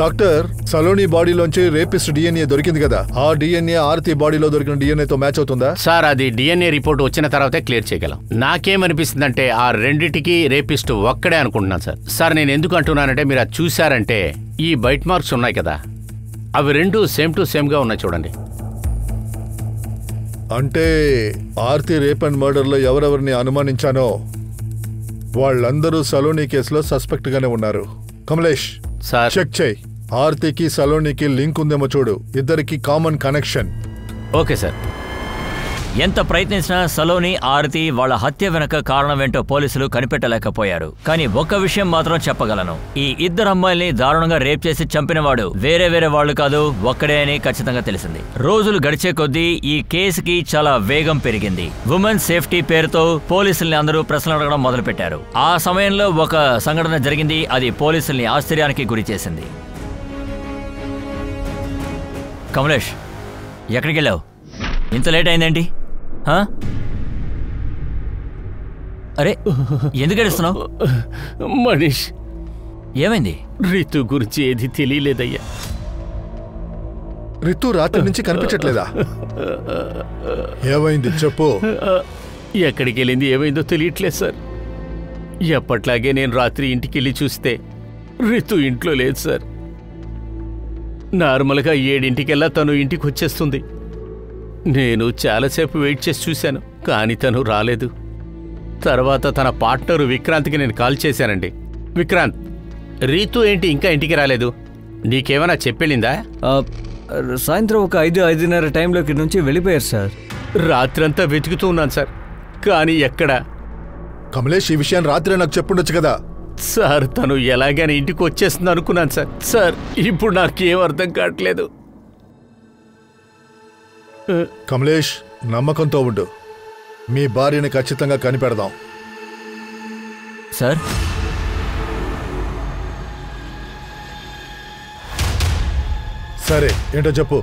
డాక్టర్, సలోని బాడీలోంచి రేపిస్ట్ DNA దొరికింది కదా, ఆ DNA ఆర్తి బాడీలో దొరికిన DNAతో మ్యాచ్ అవుతుందా? సార్, అది DNA రిపోర్ట్ వచ్చిన తర్వాతే క్లియర్ చేయగలం. నాకేమనిపిస్తుందంటే ఆ రెండిటికి రేపిస్ట్ ఒక్కడే అనుకుంటున్నాను సార్. సార్, నేను ఎందుకు అంటున్నానంటే మీరు అది చూశారంటే ఈ బైట్ మార్క్స్ ఉన్నాయి కదా, అవి రెండు సేమ్ టు సేమ్ గా ఉన్నాయి చూడండి. అంటే ఆర్తి రేప్ అండ్ మర్డర్లో ఎవరెవరిని అనుమానించానో వాళ్ళందరూ సలోని కేసులో సస్పెక్ట్ గానే ఉన్నారు. కమలేష్ సార్, చెక్ చేయి. ఆర్తికి సలోనికి లింక్ ఉందేమో చూడు. ఇద్దరికి కామన్ కనెక్షన్. Okay sir. ఎంత ప్రయత్నించినా సలోని, ఆరతి వాళ్ళ హత్య వెనక కారణమేంటో పోలీసులు కనిపెట్టలేకపోయారు. కానీ ఒక్క విషయం మాత్రం చెప్పగలను, ఈ ఇద్దరు అమ్మాయిల్ని దారుణంగా రేప్ చేసి చంపినవాడు వేరే వాళ్ళు కాదు, ఒక్కడే అని ఖచ్చితంగా తెలిసింది. రోజులు గడిచే కొద్దీ ఈ కేసుకి చాలా వేగం పెరిగింది. ఉమెన్ సేఫ్టీ పేరుతో పోలీసుల్ని అందరూ ప్రశ్నలు అడగడం మొదలుపెట్టారు. ఆ సమయంలో ఒక సంఘటన జరిగింది, అది పోలీసుల్ని ఆశ్చర్యానికి గురి చేసింది. కమలేష్, ఎక్కడికి వెళ్ళావు? ఇంత లేట్ అయిందేంటి? అరే, ఎందుకు ఏడుస్తున్నావు? మనీష్, ఏమైంది? రితు గురించి ఏది తెలియలేదయ్యా. రితు రాత్రి నుంచి కనిపించట్లేదా? ఏమైంది చెప్పు. ఎక్కడికి వెళ్ళింది, ఏమైందో తెలియట్లేదు సార్. ఎప్పట్లాగే నేను రాత్రి ఇంటికి వెళ్ళి చూస్తే రితు ఇంట్లో లేదు సార్. నార్మల్గా 7ంటికెల్లా తను ఇంటికి వచ్చేస్తుంది. నేను చాలాసేపు వెయిట్ చేసి చూశాను, కానీ తను రాలేదు. తర్వాత తన పార్ట్నరు విక్రాంత్కి నేను కాల్ చేశానండి. విక్రాంత్, రీతు ఏంటి ఇంకా ఇంటికి రాలేదు? నీకేమైనా చెప్పెళ్ళిందా? సాయంత్రం ఒక 5-5:30 టైంలోకి నుంచి వెళ్ళిపోయారు సార్. రాత్రంతా వెతుకుతూ ఉన్నాను సార్, కానీ ఎక్కడా. కమలేష్, ఈ విషయాన్ని రాత్రి నాకు చెప్పుండొచ్చు కదా. సార్, తను ఎలాగైనా ఇంటికి వచ్చేస్తుంది అనుకున్నాను సార్. సార్, ఇప్పుడు నాకేం అర్థం కావట్లేదు. కమలేష్, నమ్మకంతో ఉండు. మీ భార్యని ఖచ్చితంగా కనిపెడదాం. సార్, సరే, ఏంటో చెప్పు.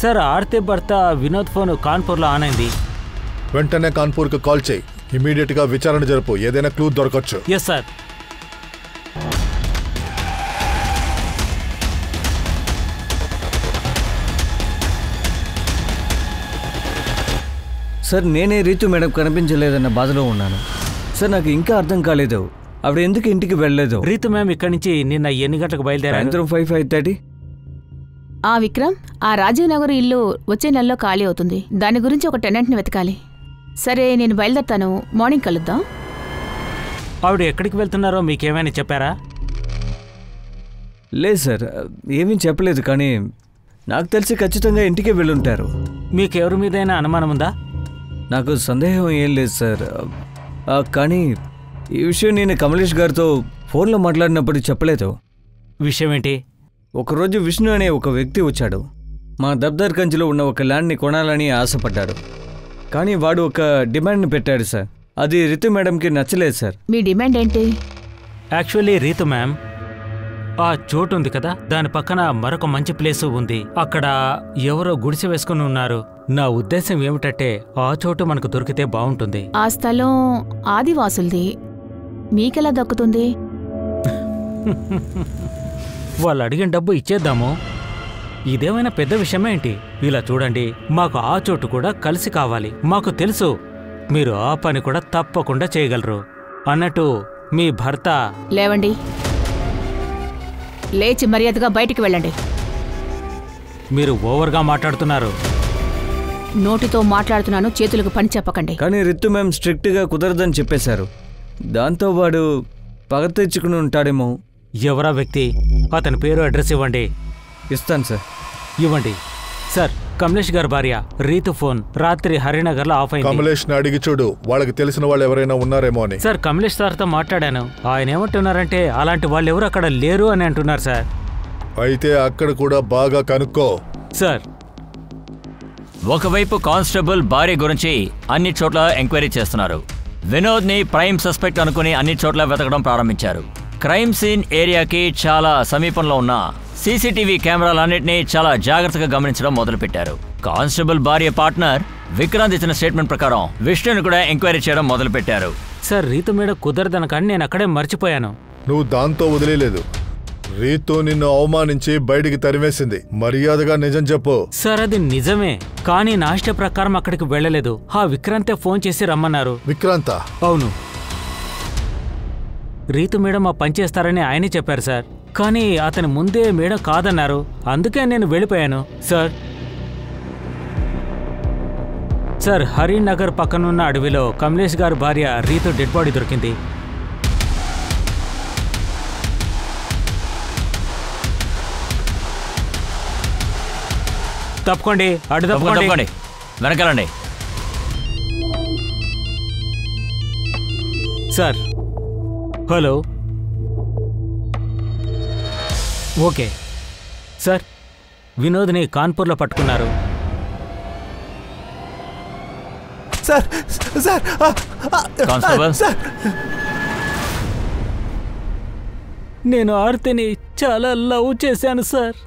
సార్, ఆర్తి భర్త వినోద్ ఫోన్ కాన్పూర్లో ఆన్ అయింది. వెంటనే కాన్పూర్కి కాల్ చేయి. ఇమీడియట్ గా విచారణ జరుపు. ఏదైనా క్లూ దొరకచ్చు. Yes sir. సార్, నేనే రీతు మేడం కనిపించలేదన్న బాధలో ఉన్నాను సార్. నాకు ఇంకా అర్థం కాలేదు, ఆవిడ ఎందుకు ఇంటికి వెళ్ళలేదు. రీతు మ్యామ్ ఇక్కడి నుంచి నిన్న ఎన్ని గంటలకు బయలుదేరారు? సాయంత్రం 5-5:30. ఆ విక్రమ్, ఆ రాజీవ్ నగర్ ఇల్లు వచ్చే నెలలో ఖాళీ అవుతుంది. దాని గురించి ఒక టెనెంట్ని వెతకాలి. సరే, నేను బయలుదేరుతాను. మార్నింగ్ కలుద్దాం. ఆవిడ ఎక్కడికి వెళ్తున్నారో మీకేమైనా చెప్పారా? లేదు సార్, ఏమీ చెప్పలేదు. కానీ నాకు తెలిసి ఖచ్చితంగా ఇంటికే వెళ్ళుంటారు. మీకెవరి మీదైనా అనుమానం ఉందా? నాకు సందేహం ఏం లేదు సార్. కానీ ఈ విషయం నేను కమలేష్ గారితో ఫోన్లో మాట్లాడినప్పుడు చెప్పలేదు. విషయం ఏంటి? ఒకరోజు విష్ణు అనే ఒక వ్యక్తి వచ్చాడు. మా దబ్దార్ గంజ్లో ఉన్న ఒక ల్యాండ్ని కొనాలని ఆశపడ్డాడు. కానీ వాడు ఒక డిమాండ్ని పెట్టాడు సార్. అది రితు మేడంకి నచ్చలేదు సార్. మీ డిమాండ్ ఏంటి? యాక్చువల్లీ రీతు మ్యామ్, ఆ చోటు ఉంది కదా, దాని పక్కన మరొక మంచి ప్లేసు ఉంది. అక్కడ ఎవరో గుడిసె వేసుకుని ఉన్నారు. నా ఉద్దేశం ఏమిటంటే ఆ చోటు మనకు దొరికితే బాగుంటుంది. ఆ స్థలం ఆదివాసులది, మీకెలా దక్కుతుంది? వాళ్ళు అడిగిన డబ్బు ఇచ్చేద్దాము. ఇదేమైనా పెద్ద విషయమేంటి? ఇలా చూడండి, మాకు ఆ చోటు కూడా కలిసి కావాలి. మాకు తెలుసు మీరు ఆ పని కూడా తప్పకుండా చేయగలరు. అన్నట్టు మీ భర్త... లేవండి, లేచి మర్యాదగా బయటికి వెళ్ళండి. మీరు ఓవర్గా మాట్లాడుతున్నారు. నోటితో మాట్లాడుతున్నాను, చేతులకు పని చెప్పకండి. కానీ రితు మ్యామ్ స్ట్రిక్ట్గా కుదరదని చెప్పేశారు. దాంతో వాడు పగ తెచ్చుకుని ఉంటాడేమో. ఎవరా వ్యక్తి? అతని పేరు, అడ్రస్ ఇవ్వండి. ఇస్తాను సార్. ఇవ్వండి. సార్, కమలేష్ గారి భార్య రీతు ఫోన్ రాత్రి హరినగర్లో ఆఫ్ అయింది. కమలేష్ని అడిగి చూడు, వాళ్ళకి తెలిసిన వాళ్ళు ఎవరైనా ఉన్నారేమో అని. సార్, కమలేష్ సార్తో మాట్లాడాను. ఆయన ఏమంటున్నారంటే అలాంటి వాళ్ళు ఎవరు అక్కడ లేరు అని అంటున్నారు సార్. అయితే అక్కడ కూడా బాగా కనుక్కో. సార్, ఒకవైపు కానిస్టేబుల్ భార్య గురించి అన్ని చోట్ల ఎంక్వైరీ చేస్తున్నారు. వినోద్ని ప్రైమ్ సస్పెక్ట్ అనుకుని అన్ని చోట్ల వెతకడం ప్రారంభించారు. క్రైమ్ సీన్ ఏరియాకి చాలా సమీపంలో ఉన్న సీసీటీవీ కెమెరాలన్నింటినీ చాలా జాగ్రత్తగా గమనించడం మొదలుపెట్టారు. కానిస్టేబుల్ భార్య పార్ట్నర్ విక్రాంత్ ఇచ్చిన స్టేట్మెంట్ ప్రకారం విష్ణుని కూడా ఎంక్వైరీ చేయడం మొదలుపెట్టారు. సార్, రీతు మీద కుదరదనకని నేను అక్కడే మర్చిపోయాను. నువ్వు దాంతో వదిలేదు. రీతు నిన్ను అవమానించి బయటికి తరివేసింది. మర్యాదగా నిజం చెప్పు. సార్, అది నిజమే. కానీ నా ఇష్ట ప్రకారం అక్కడికి వెళ్ళలేదు. ఆ విక్రాంతే ఫోన్ చేసి రమ్మన్నారు. విక్రాంత? అవును. రీతు మేడం ఆ పనిచేస్తారని ఆయనే చెప్పారు సార్. కానీ అతని ముందే మేడం కాదన్నారు. అందుకే నేను వెళ్ళిపోయాను సార్. సార్, హరినగర్ పక్కనున్న అడవిలో కమలేష్ గారి భార్య రీతు డెడ్ బాడీ దొరికింది. తప్పుకోండి, అడ్డు తప్పుకోండి. వెనకాలండి. Sir, hello. ఓకే సార్, వినోద్ని కాన్పూర్లో పట్టుకున్నారు. సార్ సార్ కానిస్టేబుల్, నేను ఆర్తిని చాలా లవ్ చేశాను సార్.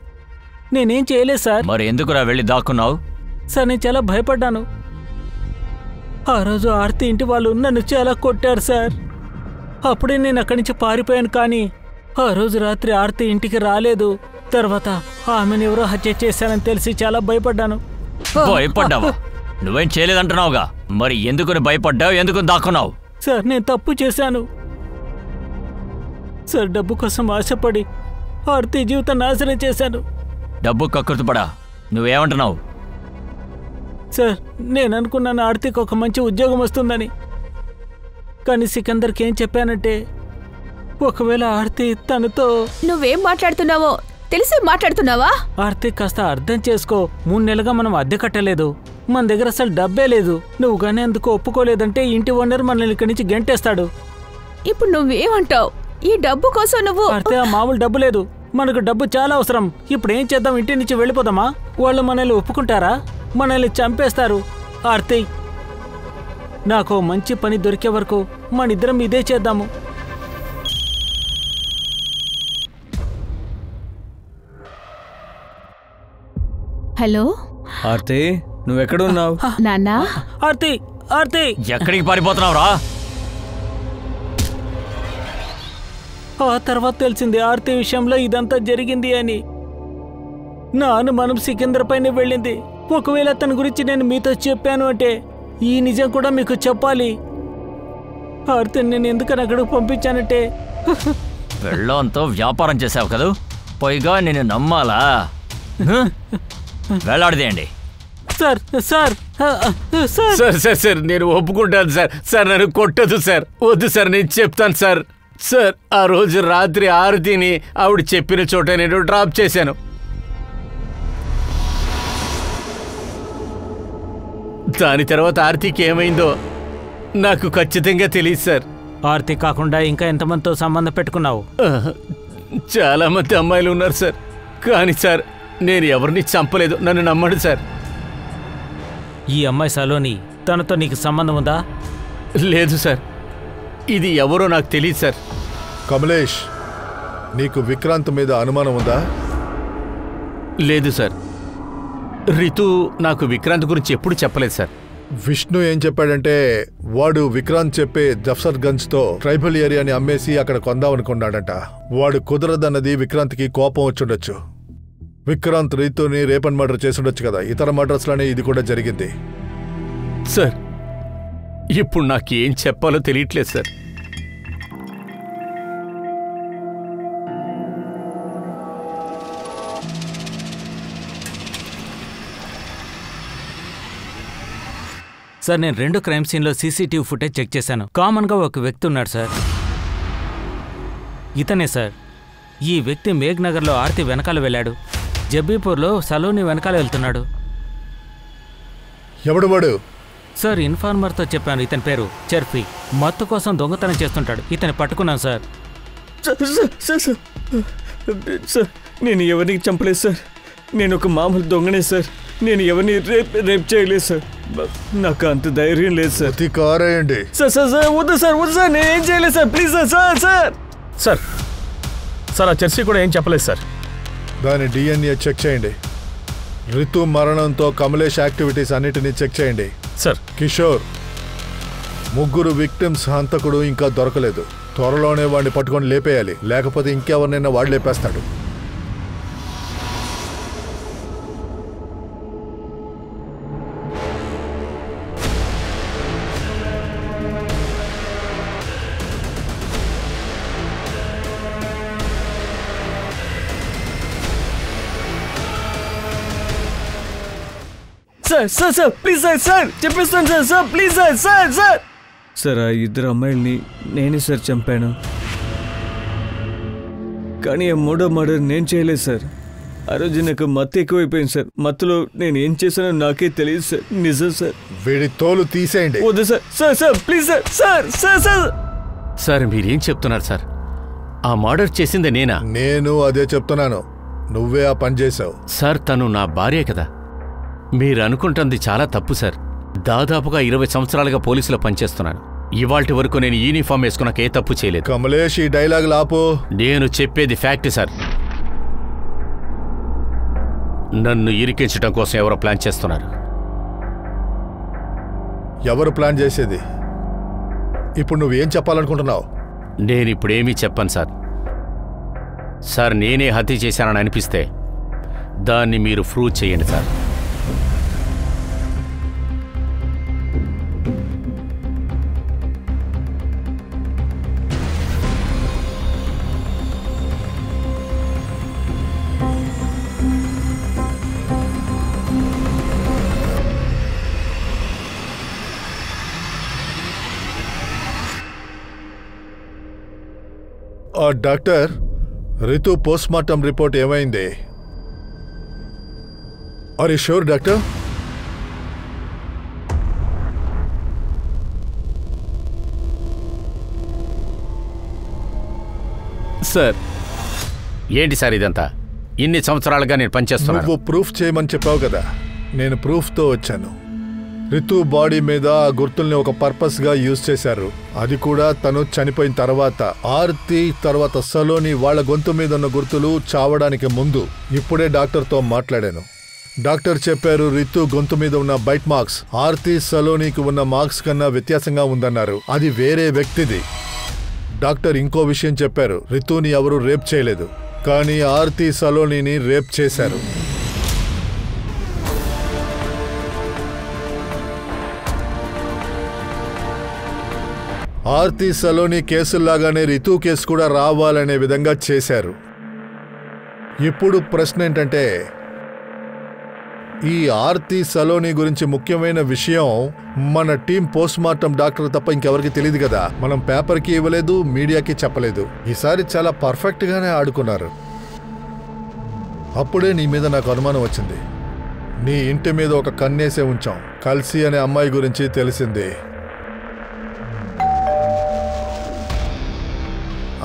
నేనేం చేయలేదు సార్. మరి ఎందుకురా వెళ్ళి దాక్కున్నావు? సార్, నేను చాలా భయపడ్డాను. ఆ రోజు ఆర్తి ఇంటి వాళ్ళు నన్ను చాలా కొట్టారు సార్. అప్పుడే నేను అక్కడి నుంచి పారిపోయాను. కానీ ఆ రోజు రాత్రి ఆర్తి ఇంటికి రాలేదు. తర్వాత ఆమెను ఎవరో హత్య చేశానని తెలిసి చాలా భయపడ్డాను. భయపడ్డావా? నువ్వేం చేయలేదంటున్నావుగా, మరి ఎందుకు భయపడ్డావు? ఎందుకు దాక్కున్నావు? సార్, నేను తప్పు చేశాను సార్. డబ్బు కోసం ఆశపడి ఆర్తి జీవితం నాశనం చేశాను. డబ్బు కక్కుర్తిపడా? నువ్వేమంటున్నావు? సార్, నేను అనుకున్నాను ఆర్తికి ఒక మంచి ఉద్యోగం వస్తుందని. కానీ సికందర్కి ఏం చెప్పానంటే, ఒకవేళ ఆర్తి తనతో... నువ్వేం మాట్లాడుతున్నావో తెలిసి మాట్లాడుతున్నావా? ఆర్తి, కాస్త అర్థం చేసుకో. 3 నెలలుగా మనం అద్దె కట్టలేదు. మన దగ్గర అసలు డబ్బే లేదు. నువ్వు కానీ అందుకు ఒప్పుకోలేదంటే ఇంటి ఓనర్ మనల్ని ఇక్కడి నుంచి గెంటేస్తాడు. ఇప్పుడు నువ్వేమంటావు? ఈ డబ్బు కోసం నువ్వు... ఆర్తి, ఆ మామూలు డబ్బు లేదు. మనకు డబ్బు చాలా అవసరం. ఇప్పుడు ఏం చేద్దాం? ఇంటి నుంచి వెళ్ళిపోదామా? వాళ్ళు మనల్ని ఒప్పుకుంటారా? మనల్ని చంపేస్తారు. ఆర్తి, నాకు మంచి పని దొరికే వరకు మనిద్దరం ఇదే చేద్దాము. హలో ఆర్తి, నువ్వెక్కడున్నావు? నాన్నా. ఆర్తి, ఆర్తి, ఎక్కడికి పారిపోతున్నావురా? ఆ తర్వాత తెలిసింది ఆర్తి విషయంలో ఇదంతా జరిగింది అని. నా అనుమానం సికిందర్ పైన వెళ్ళింది. ఒకవేళ అతని గురించి నేను మీతో చెప్పాను అంటే ఈ నిజం కూడా మీకు చెప్పాలి. ఆర్తిని నేను ఎందుకని అక్కడికి పంపించానంటే... వెళ్ళంతో వ్యాపారం చేసావు కదా, పైగా నేను నమ్మాలా? వేలాడదేయండి. Sir sir sir sir sir sir నేను ఒప్పుకుంటాను సార్. సార్ నన్ను కొట్టదు సార్. వద్దు సార్, నేను చెప్తాను సార్. సార్, ఆ రోజు రాత్రి ఆరతిని ఆవిడ చెప్పిన చోట నేను డ్రాప్ చేశాను. దాని తర్వాత ఆర్తికి ఏమైందో నాకు ఖచ్చితంగా తెలియదు సార్. ఆర్తి కాకుండా ఇంకా ఎంతమందితో సంబంధం పెట్టుకున్నావు? చాలా మంది అమ్మాయిలు ఉన్నారు సార్. కానీ సార్, నేను ఎవరిని చంపలేదు. నన్ను నమ్మండి సార్. ఈ అమ్మాయి సలోని, తనతో నీకు సంబంధం ఉందా? లేదు సార్, ఇది ఎవరో నాకు తెలియదు సార్. కమలేష్, నీకు విక్రాంత్ మీద అనుమానం ఉందా? లేదు సార్. రితు నాకు విక్రాంత్ గురించి ఎప్పుడు చెప్పలేదు సార్. విష్ణు ఏం చెప్పాడంటే, వాడు విక్రాంత్ చెప్పే జఫ్సర్ గంజ్ తో ట్రైబల్ ఏరియాని అమ్మేసి అక్కడ కొందామనుకున్నాడంట. వాడు కుదరదన్నది విక్రాంత్కి కోపం వచ్చుండొచ్చు. విక్రాంత్ రీతుని రేప్ అండ్ మర్డర్ చేసుండొచ్చు కదా. ఇతర మర్డర్స్ లోనే ఇది కూడా జరిగింది. సార్, ఇప్పుడు నాకేం చెప్పాలో తెలియట్లేదు సార్. సార్, నేను 2 క్రైమ్ సీన్లో సీసీటీవీ ఫుటేజ్ చెక్ చేశాను. కామన్గా ఒక వ్యక్తి ఉన్నాడు సార్. ఇతనే సార్. ఈ వ్యక్తి మేఘ్నగర్లో ఆర్తి వెనకాల వెళ్ళాడు. జబ్బీపూర్లో సలోని వెనకాల వెళ్తున్నాడు. ఎవడు వాడు? సార్ ఇన్ఫార్మర్తో చెప్పాను. ఇతని పేరు చర్ఫీ. మత్తు కోసం దొంగతనం చేస్తుంటాడు. ఇతన్ని పట్టుకున్నాం సార్. సార్ నేను ఎవరిని చంపలేదు సార్. నేను ఒక మామూలు దొంగనే సార్. నేను ఎవరిని రేప్ చేయలేదు సార్. నాకు అంత ధైర్యం లేదు సార్. కారేయండి. సార్ సార్ సార్ వద్దు సార్, వద్దు సార్, నేనేం చేయలేదు sir. Please sir. Sir sir sir sir ఆ చర్చి కూడా ఏం చెప్పలేదు సార్. దాని DNA చెక్ చేయండి. రితు మరణంతో కమలేష్ యాక్టివిటీస్ అన్నిటినీ చెక్ చేయండి. సార్. కిషోర్, 3 విక్టిమ్స్ హంతకుడు ఇంకా దొరకలేదు. త్వరలోనే వాడిని పట్టుకొని లేపేయాలి, లేకపోతే ఇంకెవరినైనా వాడు లేపేస్తాడు. Sir sir sir please sir. Sir చెప్పేస్తాను sir. Sir please sir. Sir sir sir ఆ 2 అమ్మాయిల్ని నేనే సార్ చంపాను. కానీ ఆ 3వ మర్డర్ నేను చేయలేదు సార్. ఆ రోజు నాకు మత్తు ఎక్కువైపోయింది సార్. మత్తులో నేను ఏం చేశానో నాకే తెలియదు సార్. నిజం సార్. వీడి తోలు తీసేయండి. వద్దు sir. Sir sir please sir. Sir sir sir sir మీరేం చెప్తున్నారు సార్? ఆ మర్డర్ చేసింది నేనా? నేను అదే చెప్తున్నాను. నువ్వే ఆ పని చేశావు. సార్ తను నా భార్య కదా. మీరు అనుకుంటుంది చాలా తప్పు సార్. దాదాపుగా 20 సంవత్సరాలుగా పోలీసులో పనిచేస్తున్నాను. ఇవాల్టి వరకు నేను యూనిఫామ్ వేసుకున్నాక ఏ తప్పు చేయలేదు. కమలేష్ ఈ డైలాగ్ లాపు. నేను చెప్పేది ఫ్యాక్ట్ సార్. నన్ను ఇరికించడం కోసం ఎవరో ప్లాన్ చేస్తున్నారు. ఎవరు ప్లాన్ చేసేది? ఇప్పుడు నువ్వేం చెప్పాలనుకుంటున్నావు? నేనిప్పుడేమీ చెప్పను సార్. సార్ నేనే హత్య చేశానని అనిపిస్తే దాన్ని మీరు ప్రూవ్ చేయండి sir. Doctor, Ritu postmortem report ఏమైంది? Are you sure doctor? Sir ఏంటి సార్ ఇదంతా? ఇన్ని సంవత్సరాలుగా నేను పనిచేస్తున్నాను. నువ్వు ప్రూఫ్ చేయమని చెప్పావు కదా, నేను ప్రూఫ్తో వచ్చాను. రితు బాడీ మీద ఆ గుర్తుల్ని ఒక పర్పస్గా యూజ్ చేశారు. అది కూడా తను చనిపోయిన తర్వాత. ఆర్తి తర్వాత సలోని వాళ్ళ గొంతు మీద ఉన్న గుర్తులు చావడానికి ముందు. ఇప్పుడే డాక్టర్తో మాట్లాడాను. డాక్టర్ చెప్పారు రితు గొంతు మీద ఉన్న బైట్ మార్క్స్ ఆర్తి సలోనికి ఉన్న మార్క్స్ కన్నా వ్యత్యాసంగా ఉందన్నారు. అది వేరే వ్యక్తిది. డాక్టర్ ఇంకో విషయం చెప్పారు. రితుని ఎవరు రేప్ చేయలేదు, కానీ ఆర్తి సలోనిని రేప్ చేశారు. ఆర్తి సలోని కేసుల్లాగానే రితు కేసు కూడా రావాలనే విధంగా చేశారు. ఇప్పుడు ప్రశ్న ఏంటంటే, ఈ ఆర్తి సలోని గురించి ముఖ్యమైన విషయం మన టీం పోస్ట్మార్టం డాక్టర్ తప్ప ఇంకెవరికి తెలియదు కదా. మనం పేపర్కి ఇవ్వలేదు, మీడియాకి చెప్పలేదు. ఈసారి చాలా పర్ఫెక్ట్గానే ఆడుకున్నారు. అప్పుడే నీ మీద నాకు అనుమానం వచ్చింది. నీ ఇంటి మీద ఒక కన్నేసే ఉంచాం. కల్సి అనే అమ్మాయి గురించి తెలిసింది.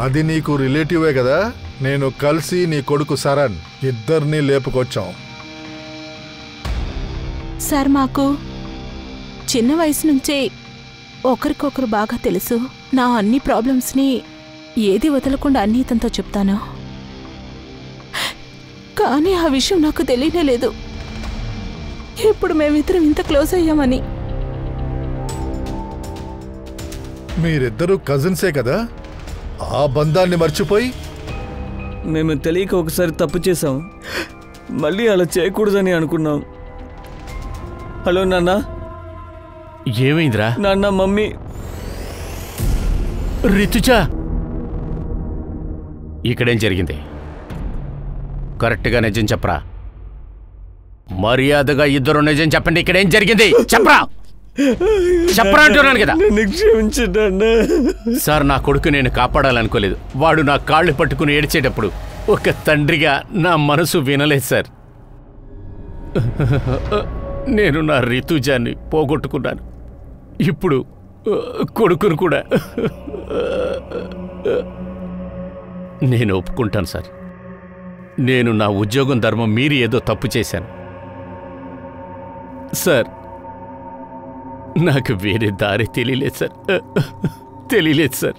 అది నీకు రిలేటివే కదా. నేను కల్సి నీ కొడుకు సరణ్ ఇద్దరిని లేపుకొచ్చాం. సార్ మాకు చిన్న వయసు నుంచే ఒకరికొకరు బాగా తెలుసు. నా అన్ని ప్రాబ్లమ్స్ని ఏది వదలకుండా అన్నీ ఇతనితో చెప్తాను. కానీ ఆ విషయం నాకు తెలియలేదు. ఇప్పుడు మేమిద్దరం ఇంత క్లోజ్ అయ్యామని. మీరిద్దరూ కజిన్సే కదా, ఆ బంధాన్ని మర్చిపోయి. మేము తెలియక ఒకసారి తప్పు చేసాం, మళ్ళీ అలా చేయకూడదని అనుకున్నాం. హలో నాన్న. ఏమైందిరా? నాన్న మమ్మీ. రితుజా, ఇక్కడేం జరిగింది? కరెక్ట్గా నిజం చెప్పరా. మర్యాదగా ఇద్దరు నిజం చెప్పండి. ఇక్కడేం జరిగింది చెప్పరా. చెప్పరా అంటున్నాను కదా. నన్ను క్షమించండి అన్నా. సార్, నా కొడుకు నేను కాపాడాలనుకోలేదు. వాడు నా కాళ్ళు పట్టుకుని ఏడ్చేటప్పుడు ఒక తండ్రిగా నా మనసు వినలేదు సార్. నేను నా రితుజాన్ని పోగొట్టుకున్నాను. ఇప్పుడు కొడుకును కూడా. నేను ఒప్పుకుంటాను సార్. నేను నా ఉద్యోగం ధర్మం మీరి ఏదో తప్పు చేశాను సార్. నాకు వేరే దారి తెలియలేదు సార్. తెలియలేదు సార్.